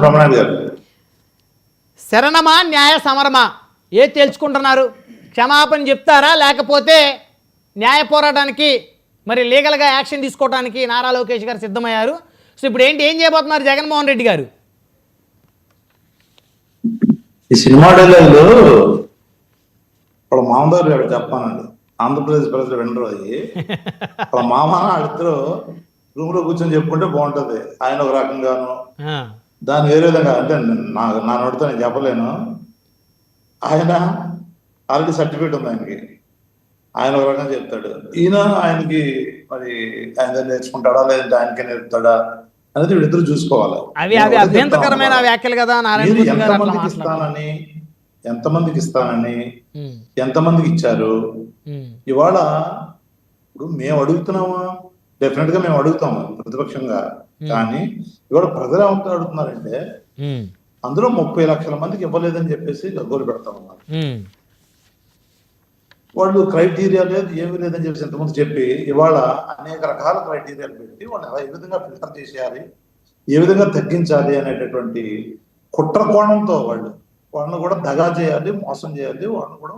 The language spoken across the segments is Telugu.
బ్రహ్మనాయుడు గారు. శరణమా న్యాయ సమరమా ఏది తెలుసుకుంటున్నారు? క్షమాపణ చెప్తారా, లేకపోతే న్యాయ పోరాటానికి మరి లీగల్గా యాక్షన్ తీసుకోవడానికి నారా లోకేష్ గారు సిద్ధమయ్యారు? సో ఇప్పుడు ఏం చేయబోతున్నారు జగన్మోహన్ రెడ్డి గారు? ఈ సినిమా డైలాగులు వాళ్ళ మామగారు గారు చెప్పానండి, ఆంధ్రప్రదేశ్ ప్రజలు వినరు. అయ్యి వాళ్ళ మామ వాళ్ళిద్దరు రూమ్ లో కూర్చొని చెప్పుకుంటే బాగుంటది. ఆయన ఒక రకంగాను, దాని వేరే విధంగా. అంటే నా నోటితో నేను చెప్పలేను. ఆయన ఆల్రెడీ సర్టిఫికేట్ ఉంది ఆయనకి, ఆయన ఒక రకంగా చెప్తాడు. ఈయన ఆయనకి మరి ఆయన నేర్చుకుంటాడా లేదంటే ఆయనకే నేర్పుతాడా అనేది వీళ్ళిద్దరు చూసుకోవాలి. అవి అభ్యంతరకరమైన వ్యాఖ్యలు కదా. ఎంతమందికి ఇస్తానని ఎంతమందికి ఇచ్చారు? ఇవాళ ఇప్పుడు మేము అడుగుతున్నామా? డెఫినెట్ గా మేము అడుగుతాము ప్రతిపక్షంగా. కానీ ఇవాళ ప్రజలు ఏమంతా అడుగుతున్నారంటే అందులో 30 లక్షల మందికి ఇవ్వలేదని చెప్పేసి గగ్గోలు పెడతా ఉన్నారు. వాళ్ళు క్రైటీరియా లేదు, ఏమీ లేదని చెప్పేసి ఎంతమంది చెప్పి ఇవాళ అనేక రకాల క్రైటీరియాలు పెట్టి వాళ్ళు ఏ విధంగా ఫిల్టర్ చేసేయాలి, ఏ విధంగా తగ్గించాలి అనేటటువంటి కుట్ర కోణంతో వాళ్ళని కూడా దగా చేయాలి, మోసం చేయాలి, వాళ్ళని కూడా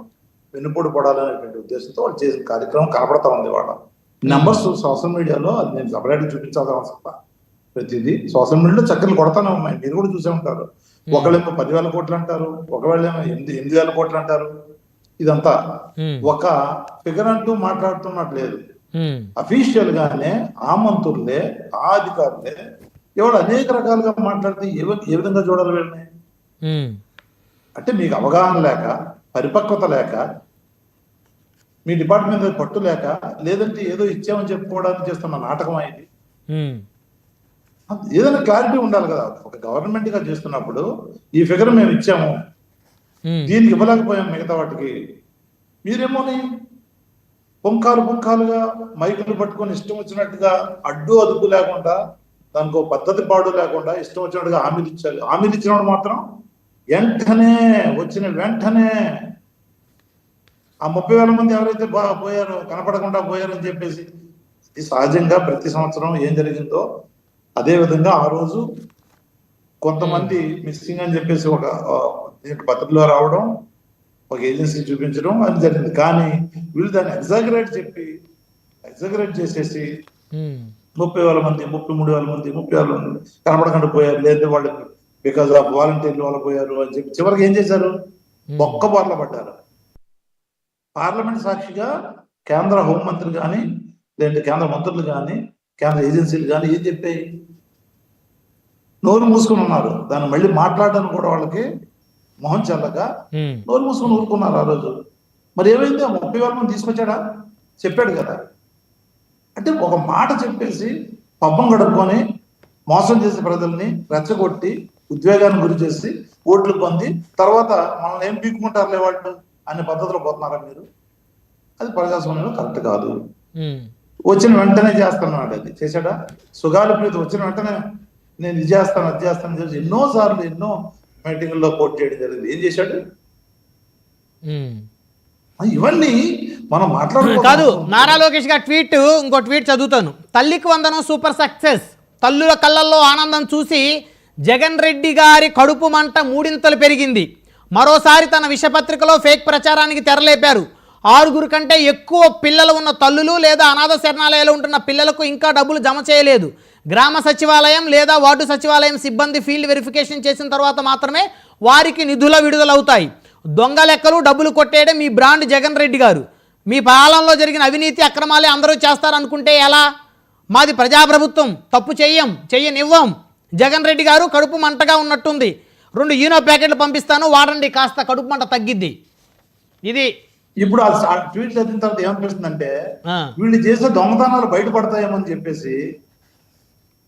వెన్నుపోటు పడాలనేటువంటి ఉద్దేశంతో వాళ్ళు చేసిన కార్యక్రమం కనపడతా ఉంది. వాళ్ళ నెంబర్స్ సోషల్ మీడియాలో అది నేను సపరేట్గా చూపించాల్సిన అవసరం. ప్రతిదీ సోషల్ మీడియాలో చక్కర్లు కొడతానే ఉన్నాయి, మీరు కూడా చూసే ఉంటారు. ఒకళ్ళేమో 10,000 కోట్లు అంటారు, ఒకవేళేమో 8,000 కోట్లు అంటారు. ఇదంతా ఒక ఫిగర్ అంటూ మాట్లాడుతున్నట్లేదు. అఫీషియల్ గానే ఆ మంత్రులే, ఆ అధికారులే ఎవరు అనేక రకాలుగా మాట్లాడితే ఏ విధంగా చూడాలి వీళ్ళని? అంటే మీకు అవగాహన లేక, పరిపక్వత లేక, మీ డిపార్ట్మెంట్ మీద పట్టు లేక, లేదంటే ఏదో ఇచ్చామని చెప్పుకోవడానికి చేస్తున్న నాటకం అయింది. ఏదైనా క్లారిటీ ఉండాలి కదా. ఒక గవర్నమెంట్ గా చేస్తున్నప్పుడు ఈ ఫిగర్ మేము ఇచ్చాము, దీనికి ఇవ్వలేకపోయాం మిగతా వాటికి. మీరేమోని పుంఖాలుగా మైకులు పట్టుకొని ఇష్టం వచ్చినట్టుగా అడ్డు అదుపు లేకుండా, దానికి ఒక పద్ధతి పాడు లేకుండా ఇష్టం వచ్చినట్టుగా హామీలు ఇచ్చారు. హామీలు ఇచ్చినప్పుడు మాత్రం వెంటనే ఆ 30,000 మంది ఎవరైతే పోయారో, కనపడకుండా పోయారని చెప్పేసి, ఇది సహజంగా ప్రతి సంవత్సరం ఏం జరిగిందో అదే విధంగా ఆ రోజు కొంతమంది మిస్సింగ్ అని చెప్పేసి ఒక పత్రికలో రావడం, ఒక ఏజెన్సీ చూపించడం అది జరిగింది. కానీ వీళ్ళు దాన్ని ఎగ్జాగరేట్ చేసేసి 30,000 మంది, 33,000 మంది, 30,000 మంది కనపడకుండా పోయారు, లేదా వాళ్ళు బికాజ్ ఆఫ్ వాలంటీర్లు వాళ్ళు పోయారు అని చెప్పి చివరికి ఏం చేశారు? ఒక్క బార్ల పడ్డారు. పార్లమెంట్ సాక్షిగా కేంద్ర హోంమంత్రి కానీ, లేదంటే కేంద్ర మంత్రులు కానీ, కేంద్ర ఏజెన్సీలు కానీ ఏం చెప్పాయి? నోరు మూసుకుని ఉన్నారు. దాన్ని మళ్ళీ మాట్లాడడానికి కూడా వాళ్ళకి మొహం చల్లక నోరు మూసుకుని ఊరుకున్నారు ఆ రోజు. మరి ఏమైంది? 30,000 మంది తీసుకొచ్చాడా? చెప్పాడు కదా. అంటే ఒక మాట చెప్పేసి పబ్బం గడుపుకొని మోసం చేసి ప్రజల్ని రెచ్చగొట్టి ఉద్వేగాన్ని గురి చేసి ఓట్లు పొంది తర్వాత మనల్ని ఏం పీక్కుంటారులే వాళ్ళు అనే పద్ధతిలో పోతున్నారా మీరు? అది ప్రజాస్వామ్యంలో కరెక్ట్ కాదు. వచ్చిన వెంటనే చేస్తున్నాడు. అది చేశాడా? సుగాలి ప్రీతి వచ్చిన వెంటనే నేను ఇది చేస్తాను, అది చేస్తాను చెప్పి ఎన్నోసార్లు ఎన్నో మీటింగుల్లో పోటీ చేయడం జరిగింది. ఏం చేశాడు? ఇవన్నీ మనం కాదు. నారా లోకేష్ గారి ఇంకో ట్వీట్ చదువుతాను. తల్లికి వందనం సూపర్ సక్సెస్. తల్లుల కళ్ళల్లో ఆనందం చూసి జగన్ రెడ్డి గారి కడుపు మంట 3 పెరిగింది. మరోసారి తన విషపత్రికలో ఫేక్ ప్రచారానికి తెరలేపారు. 6 కంటే ఎక్కువ పిల్లలు ఉన్న తల్లులు లేదా అనాథ శరణాలయాలు ఉంటున్న పిల్లలకు ఇంకా డబ్బులు జమ చేయలేదు. గ్రామ సచివాలయం లేదా వార్డు సచివాలయం సిబ్బంది ఫీల్డ్ వెరిఫికేషన్ చేసిన తర్వాత మాత్రమే వారికి నిధుల విడుదలవుతాయి. దొంగ లెక్కలు డబ్బులు కొట్టేయడం మీ బ్రాండ్ జగన్ రెడ్డి గారు. మీ పాలనలో జరిగిన అవినీతి అక్రమాలే అందరూ చేస్తారనుకుంటే ఎలా? మాది ప్రజాప్రభుత్వం, తప్పు చెయ్యనివ్వం. జగన్ రెడ్డి గారు కడుపు మంటగా ఉన్నట్టుంది, 2 ఈనో ప్యాకెట్లు పంపిస్తాను వాడండి, కాస్త కడుపు మంట తగ్గిద్ది. ఇది ఇప్పుడు ఆ ట్వీట్ చదివిన తర్వాత ఏమనిపిస్తుందంటే వీళ్ళు చేసే దొంగతనాలు బయటపడతాయేమని చెప్పేసి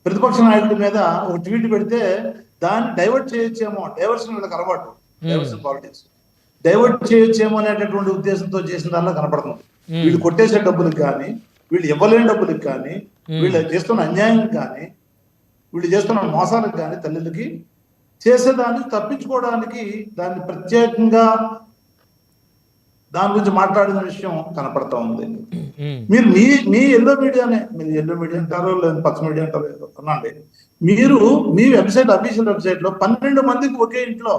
ప్రతిపక్ష నాయకుడి మీద ఒక ట్వీట్ పెడితే దాన్ని డైవర్ట్ చేయొచ్చేమో, డైవర్షన్ వీళ్ళకి అలవాటు, డైవర్షన్ పాలిటిక్స్, డైవర్ట్ చేయొచ్చేమో అనేటటువంటి ఉద్దేశంతో చేసిన దానిలో కనపడుతుంది. వీళ్ళు కొట్టేసే డబ్బులకు కానీ, వీళ్ళు ఇవ్వలేని డబ్బులకు కానీ, వీళ్ళు చేస్తున్న అన్యాయం కానీ, వీళ్ళు చేస్తున్న మోసాలకు కానీ తల్లికి చేసేదాన్ని తప్పించుకోవడానికి దాన్ని ప్రత్యేకంగా దాని గురించి మాట్లాడిన విషయం కనపడతా ఉంది. ఉమ్, మీరు మీ ఎల్లో మీడియానే, మీరు ఎల్లో మీడియా అంటారో లేదు పచ్చ మీడియా అంటారో ఏదో అనండి, మీరు మీ వెబ్సైట్ అఫీషియల్ వెబ్సైట్ లో 12 మందికి ఒకే ఇంట్లో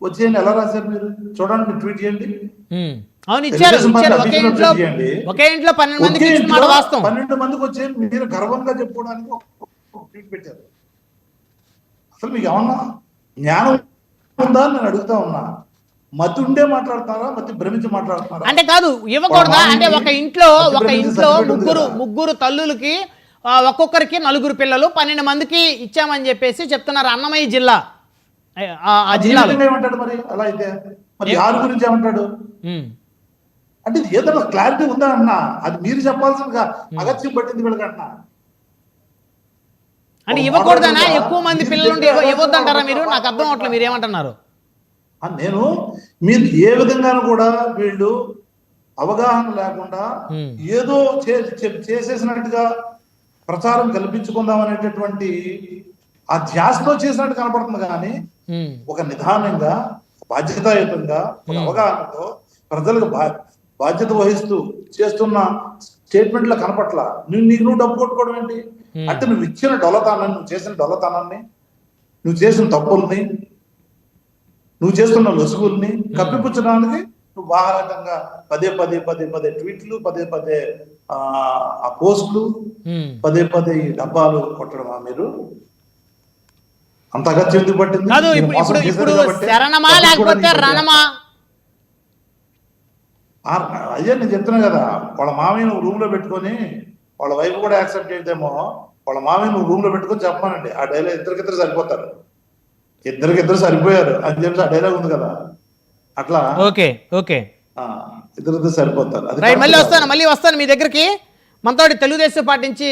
వచ్చేయండి ఎలా రాశారు మీరు చూడండి, ట్వీట్ చేయండి. ఉమ్. అవును ఇచ్చారు తెలుగుదేశం ఇచ్చారు పార్టీ ఒకే అఫీషియల్ ఇంట్లో వెబ్సైట్ చేయండి. ఒకే ఇంట్లో 12 మందికి ఒకే ఇచ్చిన మాట ఇంట్లో వాస్తవం. 12 మందికి వచ్చే మీరు గర్వంగా చెప్పుకోవడానికి ఒక ట్వీట్ పెట్టారు. అసలు మీకు ఏమన్నా జ్ఞానం ఉందా అని నేను అడుగుతా ఉన్నా. మతి ఉండే మాట్లాడుతున్నారా, మతి భ్రమించి మాట్లాడుతున్నారా? అంటే కాదు ఇవ్వకూడదా? అంటే ఒక ఇంట్లో కదా. ముగ్గురు తల్లులకి ఒక్కొక్కరికి 4 పిల్లలు 12 మందికి ఇచ్చామని చెప్పేసి చెప్తున్నారు అన్నమయ్య జిల్లా ఆ అది ఏ జిల్లాలో. విధంగా ఏమంటాడు మరి అలా అయితే? మరి యారు గురించి ఏమంటాడు ఉమ్, అంటే ఇది ఏదైనా క్లారిటీ ఉందా అన్నా? అది మీరు చెప్పాల్సిందిగా అగత్యం పట్టింది వీళ్ళకంటున్నా. అంటే ఇవ్వకూడదనా? ఎక్కువ మంది పిల్లలు ఉంటే ఇవ్వద్దంటారా మీరు? నాకు అర్థం అవట్లేదు మీరు ఏమంటున్నారు. నేను మీరు ఏ విధంగానూ కూడా వీళ్ళు అవగాహన లేకుండా ఉమ్, ఏదో చేసేసినట్టుగా ప్రచారం కల్పించుకుందాం అనేటటువంటి ఆ ధ్యాసలో చేసినట్టు కనపడుతుంది. కానీ ఉమ్, ఒక నిదానంగా బాధ్యతాయుతంగా ఒక అవగాహనతో ప్రజలకు బాధ్యత వహిస్తూ చేస్తున్న స్టేట్మెంట్ల కనపట్ల నీకు డబ్బు కొట్టుకోవడం ఏంటి? అంటే నువ్వు ఇచ్చిన డొల్లతనాన్ని, నువ్వు చేసిన డొల్లతనాన్ని, నువ్వు చేసిన తప్పుల్ని, నువ్వు చేస్తున్న లొసుగుల్ని కప్పిపుచ్చడానికి నువ్వు బాహాటంగా పదే ట్వీట్లు, పదే ఆ పోస్టులు, ఉమ్. పదే ఈ డబ్బాలు కొట్టడమా మీరు? అంత అగత్యం ఎందుకు పట్టింది? కాదు మీరు ఇప్పుడు మోసం ఇప్పుడు చేశారు ఇప్పుడు కాబట్టే శరణమా లేకపోతే రణమా? అయ్యా నేను చెప్తున్నా కదా, వాళ్ళ మామయ్య నువ్వు రూమ్ లో పెట్టుకొని, వాళ్ళ వైఫ్ కూడా యాక్సెప్ట్ చేద్దేమో, వాళ్ళ మామయ్య నువ్వు రూమ్ లో పెట్టుకొని చెప్పానండి. ఆ డైలాగ్ ఇద్దరికిద్దరు సరిపోతారు, ఇద్దరికిద్దరు సరిపోయారు అని చెప్పి ఆ డైలాగ్ ఉంది కదా, అట్లా ఓకే ఓకే ఇద్దరిద్దరు సరిపోతారు. అది రైట్, correct కాదు. మళ్ళీ వస్తాను మీ దగ్గరికి. మనతోటి తెలుగుదేశం పార్టీ నుంచి